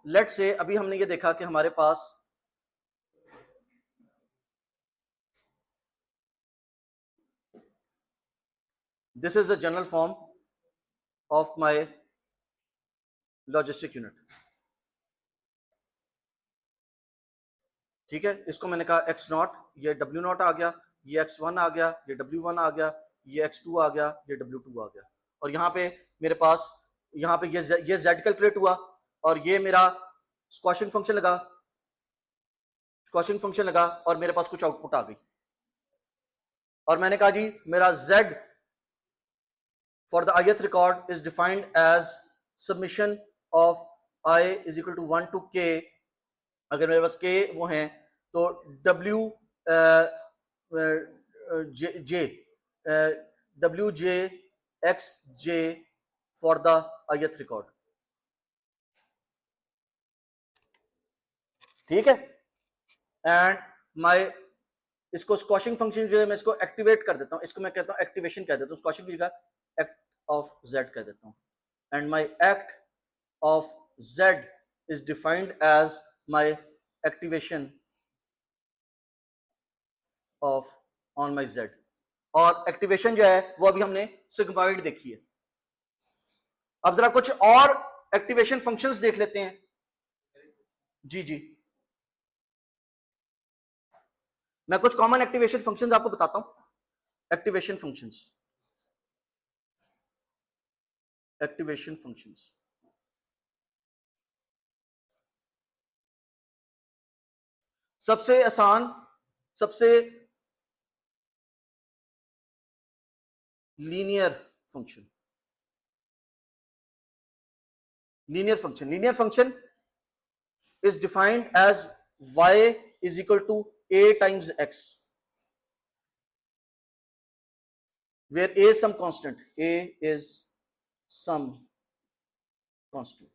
Let's say अभी हमने ये देखा कि हमारे पास this is the general form of my logistic unit. ठीक है, इसको मैंने कहा एक्स नॉट, ये डब्ल्यू नॉट आ गया, ये एक्स वन आ गया, ये डब्ल्यू वन आ गया, ये एक्स टू आ गया, ये डब्ल्यू टू आ गया। और यहाँ पे मेरे पास यहाँ पे ये जेड कैलकुलेट हुआ और ये मेरा स्क्वाशिंग फंक्शन लगा, स्क्वाशिंग फंक्शन लगा और मेरे पास कुछ आउटपुट आ गई। और मैंने कहा जी मेरा z for the ith record is defined as submission of I is equal to 1 to k। अगर मेरे पास k वो हैं तो w j x j for the ith record। ठीक है, एंड माय इसको स्क्वाशिंग फंक्शन जो है मैं इसको एक्टिवेट कर देता हूं, इसको मैं कहता हूं एक्टिवेशन कह देता हूं, स्क्वाशिंग की जगह एक्ट ऑफ z कह देता हूं। And my act of z is defined as my activation of on my z। और एक्टिवेशन जो है वो अभी हमने सिग्मॉइड देखी है। अब जरा कुछ और एक्टिवेशन फंक्शंस देख लेते हैं। जी जी, मैं कुछ कॉमन एक्टिवेशन फंक्शंस आपको बताता हूं। एक्टिवेशन फंक्शंस, एक्टिवेशन फंक्शंस सबसे आसान, सबसे linear function, linear function, linear function is defined as y is equal to a times x, where a is some constant, a is some constant।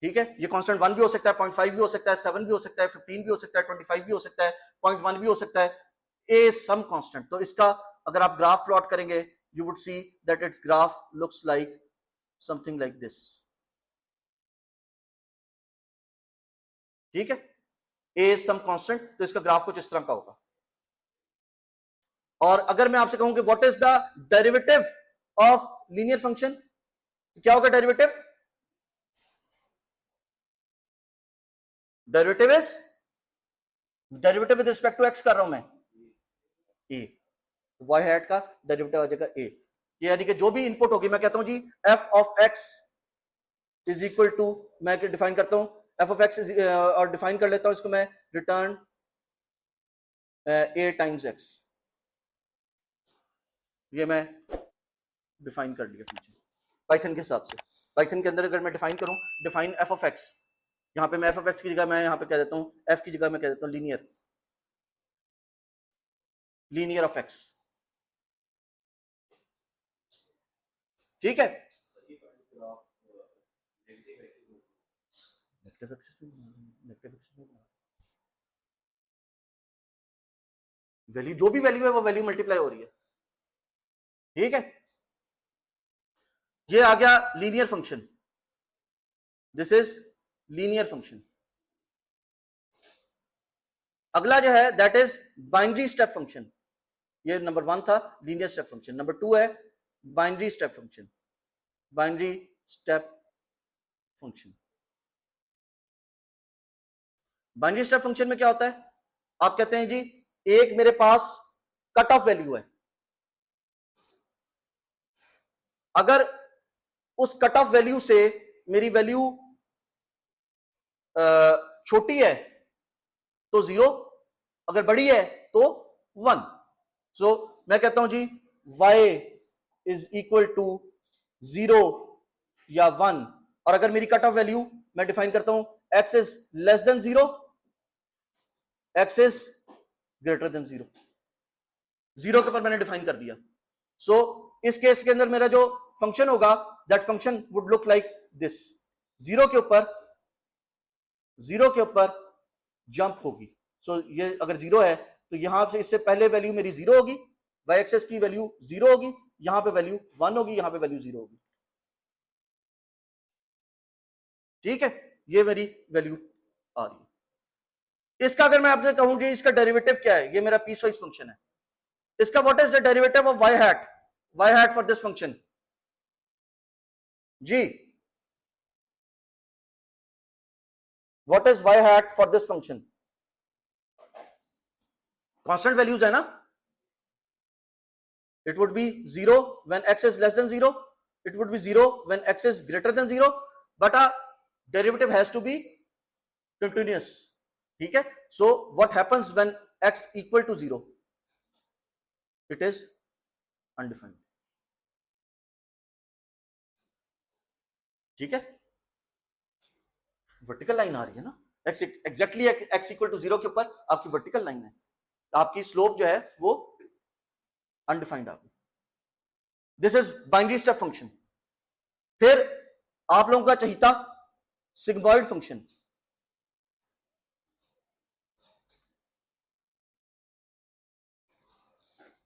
ठीक है, ये constant 1 भी हो सकता है, 0.5 भी हो सकता है, 7 भी हो सकता है, 15 भी हो सकता है, 25 भी हो सकता है, 0.1 भी हो सकता है, a is some constant। तो इसका अगर आप ग्राफ प्लॉट करेंगे you would see that its graph looks like something like this। ठीक है, a is some constant, तो इसका ग्राफ कुछ इस तरह का होगा। और अगर मैं आपसे कहूं कि what is the derivative of linear function, क्या होगा derivative? Derivative is, derivative with respect to x कर रहा हूं मैं, ए, वाई हैट का डेरिवेटिव आ जाएगा ए। यानी कि जो भी इनपुट होगी मैं कहता हूं G F of X is equal to, मैं डिफाइन करता हूं एफ ऑफ एक्स और डिफाइन कर लेता हूं इसको मैं रिटर्न ए टाइम्स एक्स। ये मैं डिफाइन कर लिया फंक्शन पाइथन के हिसाब से। पाइथन के अंदर अगर मैं डिफाइन करूं, डिफाइन एफ ऑफ एक्स, यहां पे मैं एफ ऑफ एक्स की जगह मैं यहां पे कह देता हूं, एफ की जगह मैं कह देता हूं लीनियर, लीनियर ऑफ एक्स। ठीक है, वैल्यू जो भी वैल्यू है वो वैल्यू मल्टीप्लाई हो रही है। ठीक है, ये आ गया linear function, this is linear function. अगला जो है that is binary step function. ये नंबर 1 था लीनियर स्टेप फंक्शन, नंबर 2 है binary step function, binary step function. Binary step function में क्या होता है, आप कहते हैं जी एक मेरे पास कट ऑफ वैल्यू है, अगर उस कट ऑफ वैल्यू से मेरी वैल्यू छोटी है तो 0, अगर बड़ी है तो 1। सो मैं कहता हूं जी y इज इक्वल टू 0 या 1, और अगर मेरी कट ऑफ वैल्यू मैं डिफाइन करता हूं x is less than 0, x is greater than 0, 0 के ऊपर मैंने डिफाइन कर दिया। सो इस केस के अंदर मेरा जो फंक्शन होगा that function would look like this, 0 के ऊपर जंप होगी। सो ये अगर 0 है तो यहां से इससे पहले वैल्यू मेरी 0 होगी, y एक्सेस की वैल्यू 0 होगी, यहां पे वैल्यू 1 होगी, यहां पे वैल्यू 0 होगी। ठीक है, ये मेरी वैल्यू आ रही है। इसका अगर मैं आपसे कहूं कि इसका डेरिवेटिव क्या है, ये मेरा पीस वाइज फंक्शन है, इसका what is the derivative of y hat for this function जी, what is y hat for this function? Constant values है ना, it would be 0 when x is less than 0, it would be 0 when x is greater than 0, but a derivative has to be continuous, ठीक है। so what happens when x equal to 0? it is undefined, ठीक है। Vertical line आ रही है ना, x exactly x equal to 0 के ऊपर आपकी वर्टिकल लाइन है, आपकी स्लोप जो है वो अनडिफाइंड आ गई। This is binary step function. फिर आप लोगों का चाहिए था sigmoid function.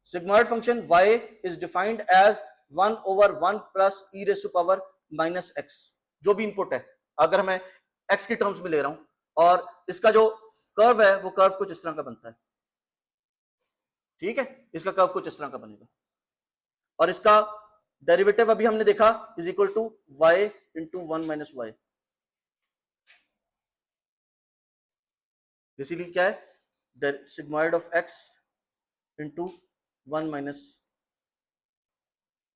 Sigmoid function y is defined as 1/1 plus e raise to power minus x, जो भी इनपुट है, अगर मैं x की टर्म्स में ले रहा हूं, और इसका जो कर्व है वो कर्व कुछ इस तरह का बनता है, ठीक है, इसका कर्व कुछ इस तरह का बनेगा, और इसका डेरिवेटिव अभी हमने देखा is equal to y into 1 minus y. इसीलिए क्या है, sigmoid of x into 1 minus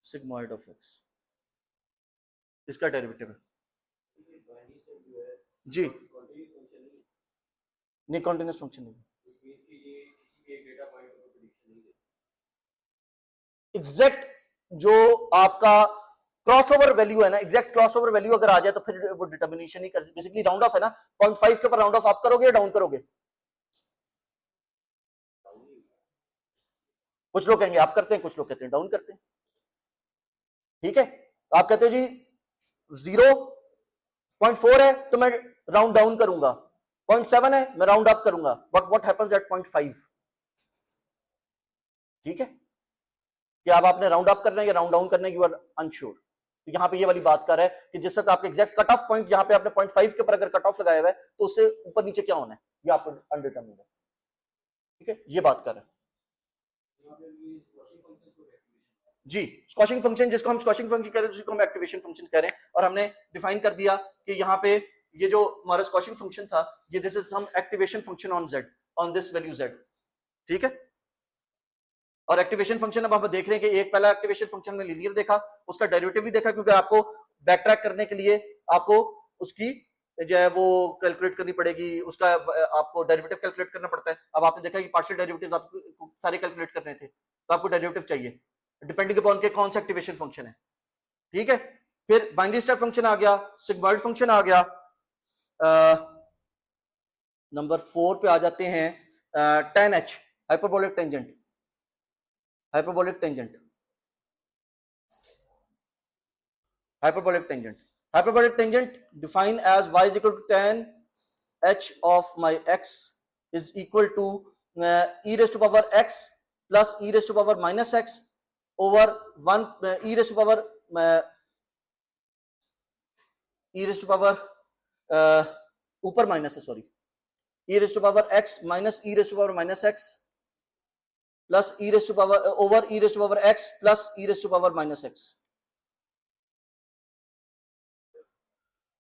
sigmoid of x, इसका डेरिवेटिव है जी, नहीं कॉन्टिन्यूस फंक्शन नहीं, एग्जैक्ट जो आपका क्रॉसओवर वैल्यू है ना, एग्जैक्ट क्रॉसओवर वैल्यू अगर आ जाए तो फिर वो डिटर्मिनेशन ही कर, बेसिकली राउंड ऑफ है ना, 0.5 के ऊपर राउंड ऑफ आप करोगे या डाउन करोगे? कुछ लोग कहेंगे आप करते हैं, कुछ लोग कहते हैं डाउन करते हैं, ठीक है। आप कहते हो जी 0.4 है तो मैं राउंड डाउन करूंगा, 0.7 है मैं राउंड अप करूंगा, बट व्हाट हैपेंस एट 0.5, ठीक है, कि अब आपने राउंड अप करना है या राउंड डाउन करना है, यू आर अनश्योर। तो यहाँ पे ये वाली बात कर रहा है कि जिस वक्त आपके एग्जैक्ट कट ऑफ पॉइंट, यहाँ पे आपने 0.5 के ऊपर अगर कट ऑफ लगाया हुआ है तो उससे ऊपर नीचे क्या होना है ये आपको अनडिटरमिन्ड है, ठीक है, ये बात कर रहे हैं जी। स्क्वॉशिंग फंक्शन, जिसको हम स्क्वॉशिंग फंक्शन कह रहे हैं, जिसको हम एक्टिवेशन फंक्शन कह रहे हैं, और हमने डिफाइन कर दिया कि यहाँ पे ये जो हमारा स्क्वॉशिंग फंक्शन था, ये दिस इज हम activation function on z, on this value z, ठीक है। और एक्टिवेशन फंक्शन अब हम देख रहे हैं कि एक पहला एक्टिवेशन फंक्शन में लीनियर देखा, उसका डेरिवेटिव भी देखा, क्योंकि आपको बैक ट्रैक करने के लिए आपको उसकी जो है वो कैलकुलेट करनी पड़ेगी, उसका आपको डेरिवेटिव कैलकुलेट करना पड़ता है। अब आपने देखा कि पार्शियल डेरिवेटिव्स आपको सारे कैलकुलेट करने थे, तो आपको डेरिवेटिव चाहिए डिपेंडिंग अपॉन के कौन सा एक्टिवेशन फंक्शन है, ठीक है। फिर बाइनरी स्टेप फंक्शन आ गया, सिग्मॉइड फंक्शन आ गया, नंबर 4 पे आ जाते हैं, tan h, hyperbolic tangent, hyperbolic tangent, hyperbolic tangent, hyperbolic tangent defined as y is equal to tan h of my x is equal to e raised to power x plus e raised to power minus x over 1 e raised to power e raised to power ऊपर minus है, sorry, e raised to power x minus e raised to power minus x plus e raise to power over e raise to power x plus e raise to power minus x।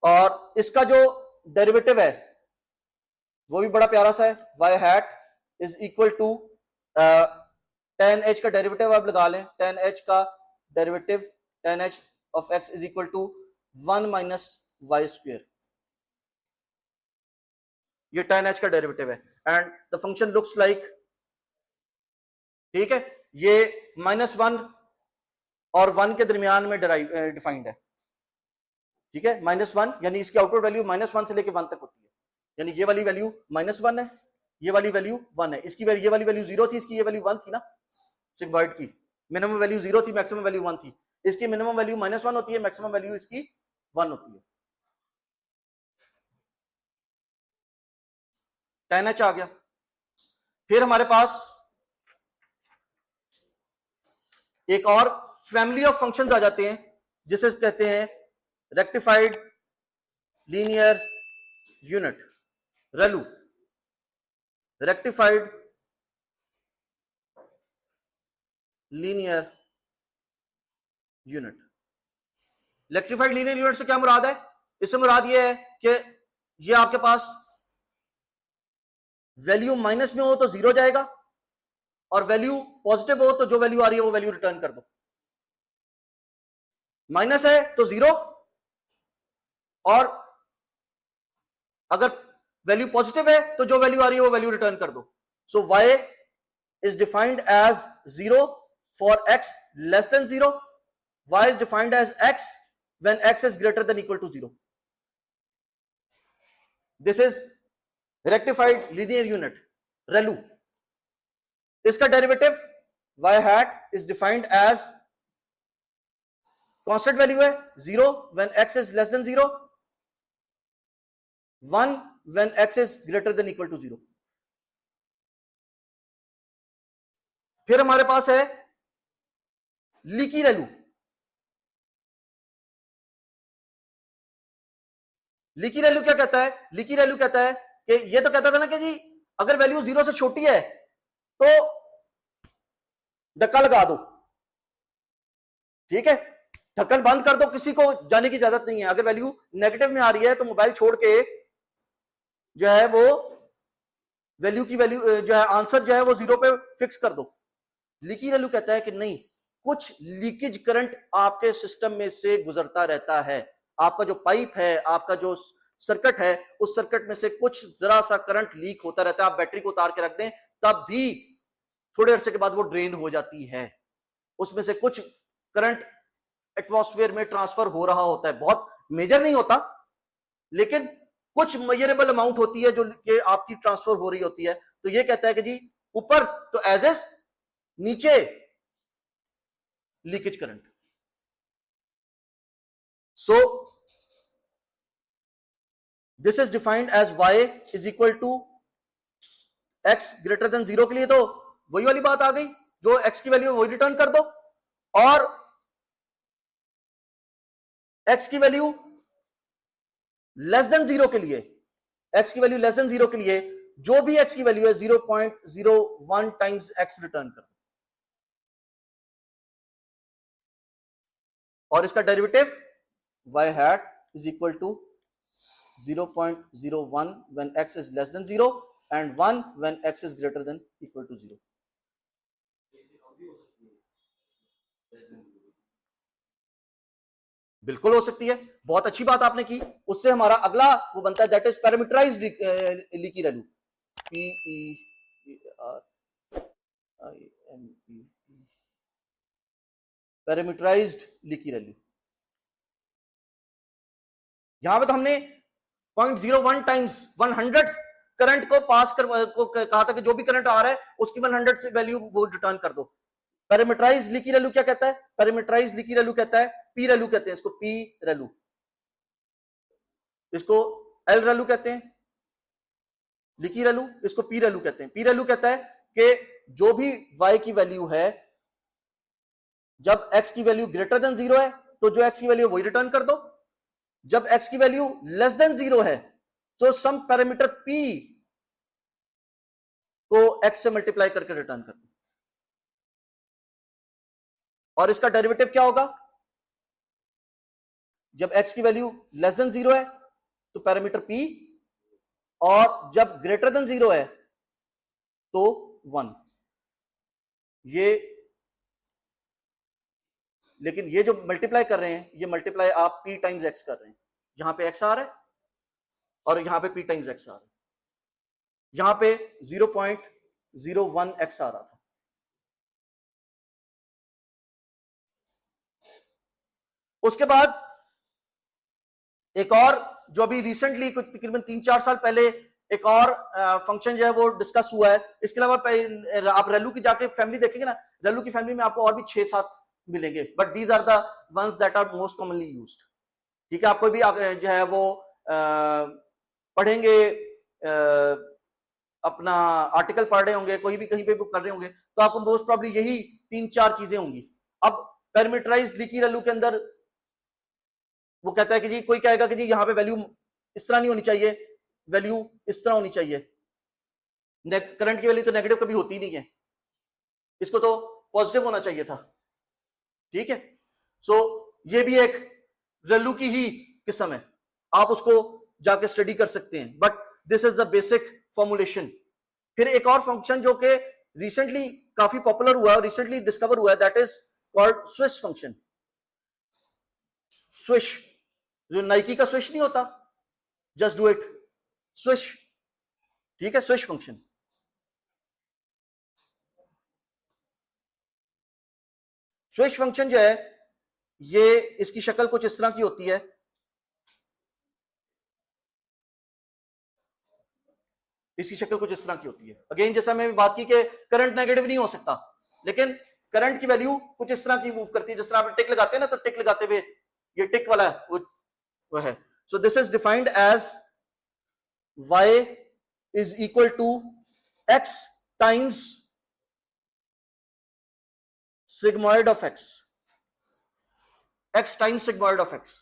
और इसका जो derivative है वो भी बड़ा प्यारा सा है, y hat is equal to tan h का डेरिवेटिव आप लगा लें, tan h का derivative tan h of x is equal to 1 minus y square, ये tan h का डेरिवेटिव है, and the function looks like, ठीक है, ये -1 और 1 के दरमियान में डिफाइंड है, ठीक है, -1 यानी इसकी आउटपुट वैल्यू -1 से लेके 1 तक होती है, यानी ये वाली वैल्यू -1 है, ये वाली वैल्यू 1 है, इसकी ये वाली वैल्यू 0 थी, इसकी ये वैल्यू 1 थी ना, सिग्मॉइड की मिनिमम वैल्यू 0 थी, मैक्सिमम वैल्यू 1 थी, इसकी मिनिमम वैल्यू -1 होती है, मैक्सिमम वैल्यू इसकी 1 होती है। tan h आ गया। फिर हमारे पास एक और फैमिली ऑफ फंक्शंस आ जाते हैं जिसे कहते हैं rectified linear unit, ReLU, rectified linear unit. Rectified linear unit से क्या मुराद है? इससे मुराद ये है कि ये आपके पास वैल्यू माइनस में हो तो जीरो जाएगा, और वैल्यू पॉजिटिव हो तो जो वैल्यू आ रही है वो वैल्यू रिटर्न कर दो। माइनस है तो जीरो, और अगर वैल्यू पॉजिटिव है तो जो वैल्यू आ रही है वो वैल्यू रिटर्न कर दो। सो y is defined as 0 for x less than 0, y is defined as x when x is greater than equal to 0. This is rectified linear unit, ReLU. इसका derivative y hat is defined as constant value है 0 when x is less than 0, 1 when x is greater than equal to 0. फिर हमारे पास है leaky रेलू। Leaky रेलू क्या कहता है? Leaky रेलू कहता है कि ये तो कहता था ना कि जी अगर वैल्यू 0 से छोटी है तो धक्का लगा दो, ठीक है, ढक्कन बंद कर दो, किसी को जाने की इजाजत नहीं है। अगर वैल्यू नेगेटिव में आ रही है तो मोबाइल छोड़ के जो है वो वैल्यू की वैल्यू जो है आंसर जो है वो 0 पे फिक्स कर दो। लीकी रेलू कहता है कि नहीं, कुछ लीकेज करंट आपके सिस्टम में से गुजरता रहता है। आपका जो पाइप है, आपका जो सर्किट है, उस सर्किट में से कुछ जरा सा करंट लीक होता रहता है। आप बैटरी को उतार के रख दें तब भी थोड़े अरसे के बाद वो ड्रेन हो जाती है। उसमें से कुछ करंट एटमॉस्फेयर में ट्रांसफर हो रहा होता है, बहुत मेजर नहीं होता लेकिन कुछ मेजरेबल अमाउंट होती है जो कि आपकी ट्रांसफर हो रही होती है। तो ये कहता है कि जी ऊपर तो एज एस, नीचे leakage current. So this is defined as y is equal to x greater than 0 के लिए तो वही वाली बात आ गई, जो x की वैल्यू वही रिटर्न कर दो, और x की वैल्यू लेस देन 0 के लिए, x की वैल्यू लेस देन 0 के लिए जो भी x की वैल्यू है 0.01 टाइम्स x रिटर्न कर दो, और इसका derivative y hat is equal to 0.01 when x is less than 0 and 1 when x is greater than equal to 0. बिल्कुल हो सकती है, बहुत अच्छी बात आपने की। उससे हमारा अगला वो बनता है that is parameterised leaky ReLU, parameterised leaky ReLU. यहां पे तो हमने 0.01 टाइम्स 100 करंट को पास को कहा था कि जो भी करंट आ रहा है उसकी 100 से वैल्यू वो रिटर्न कर दो। पैरामीटराइज्ड लीकी रेलू क्या कहता है? पैरामीटराइज्ड लीकी रेलू कहता है, पी रेलू कहते हैं इसको, पी रेलू, इसको एल रेलू कहते हैं, लीकी रेलू इसको पी रेलू कहते हैं। पी रेलू कहता है कि जो भी y की वैल्यू है, जब x की वैल्यू ग्रेटर देन 0 है तो जो x की वैल्यू वही रिटर्न कर दो, जब x की वैल्यू लेस देन 0 है तो सम पैरामीटर p को x से मल्टीप्लाई करके रिटर्न कर दो। और इसका डेरिवेटिव क्या होगा? जब x की वैल्यू लेस देन 0 है तो पैरामीटर p, और जब ग्रेटर देन 0 है तो 1। ये लेकिन ये जो मल्टीप्लाई कर रहे हैं, ये मल्टीप्लाई आप p टाइम्स x कर रहे हैं। यहां पे x आ रहा है और यहां पे p टाइम्स x आ रहा है। यहां पे 0.01 x आ रहा था। उसके बाद एक और जो अभी रिसेंटली तकरीबन 3-4 साल पहले एक और फंक्शन जो है वो डिस्कस हुआ है। इसके अलावा आप रेलू की जाके फैमिली देखेंगे ना, रेलू की फैमिली में आपको और भी 6-7 मिलेंगे, but these are the ones that are most commonly used. ठीक है, आपको भी जो है वो पढ़ेंगे, अपना आर्टिकल पढ़ रहे होंगे, कोई भी कहीं पे कर रहे होंगे, तो आपको मोस्ट प्रॉब्ली यही 3-4 चीजें होंगी। अब पैरामीटराइज्ड लीकी रेलू के अंदर वो कहता है कि जी, कोई कहेगा कि जी यहाँ पे वैल्यू इस तरह नहीं होनी चाहिए, वैल्यू इस तरह होनी चाहिए। करंट की वैल्यू तो नेगेटिव कभी होती नहीं है, इसको तो पॉजिटिव होना चाहिए था, ठीक है। सो ये भी एक रेलू की ही किस्म है, आप उसको जाके स्टडी कर सकते हैं, but this is the basic formulation. फिर एक और फंक्शन जो कि रिसेंटली काफी पॉपुलर हुआ है, रिसेंटली डिस्कवर हुआ है, that is called swish function. Swish, जो नाइकी का स्विश नहीं होता, जस्ट डू इट, स्विश, ठीक है, स्विश फंक्शन। स्विच फंक्शन जो है, ये इसकी शक्ल कुछ इस तरह की होती है। इसकी शक्ल कुछ इस तरह की होती है। अगेन जैसा मैंने बात की कि करंट नेगेटिव नहीं हो सकता, लेकिन करंट की वैल्यू कुछ इस तरह की मूव करती है, जिस तरह आप टिक लगाते हैं ना, तो टिक लगाते हुए ये टिक वाला वो है। So this is defined as y is equal to x times sigmoid of x times sigmoid of x.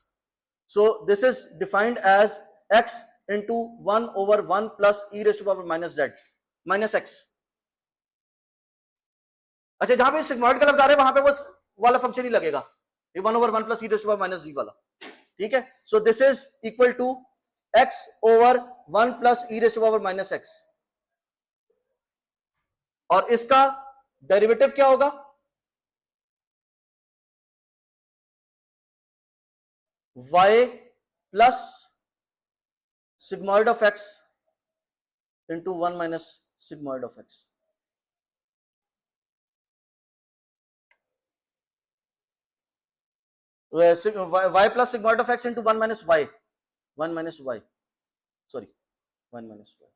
So this is defined as x into 1 over 1 plus e raised to power minus z minus x. अच्छा, जहां पे sigmoid का लफ्ज आ रहा है वहां पे वो वाला फंक्शन ही लगेगा, ये 1 over 1 plus e raised to power minus z वाला, ठीक है। So this is equal to x over 1 plus e raised to power minus x, और इसका डेरिवेटिव क्या होगा, y plus sigmoid of x into 1 minus sigmoid of x. Y plus sigmoid of x into 1 minus y, 1 minus y, sorry, 1 minus y.